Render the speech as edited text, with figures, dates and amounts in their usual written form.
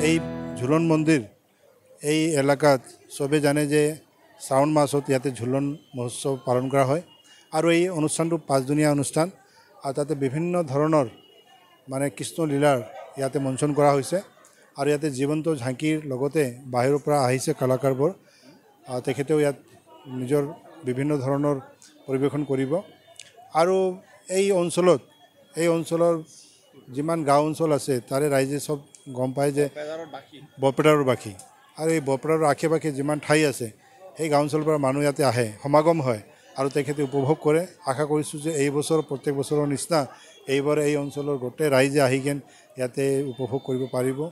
এই ঝুলন মন্দিৰ এই এলাকাত সবে জানে যে শ্ৰাবণ মাসত ইয়াতে ঝুলন মহোৎসৱ পালন কৰা হয় আৰু এই অনুষ্ঠানটো 5 দিনীয়া অনুষ্ঠান আৰু তাতে বিভিন্ন ধৰণৰ মানে কৃষ্ণ লীলাৰ ইয়াতে মঞ্চন কৰা হৈছে আৰু ইয়াতে জীৱন্ত ঝাঁকিৰ লগতে বাহিৰৰ পৰা আহিছে কলাকাৰবোৰ তেখেতেও ইয়াত নিজৰ বিভিন্ন ধৰণৰ পৰিৱেশন কৰিব আৰু এই অঞ্চলৰ যিমান গাঁও অঞ্চল আছে তাৰে ৰাইজে সব গম পায় যে বৰপেটাৰ বাসী আৰু এই বৰপেটাৰ আশে পাশে যিমান ঠাই আছে সেই গাঁও অঞ্চলৰ পৰা মানুহ ইয়াতে আহে সমাগম হয় আৰু তেখেতে উপভোগ কৰে আশা কৰিছোঁ যে এই বছৰ প্ৰত্যেক বছৰৰ নিচিনা এইবাৰ এই অঞ্চলৰ গোটেই ৰাইজে আহি কেন ইয়াতে উপভোগ কৰিব পাৰিব।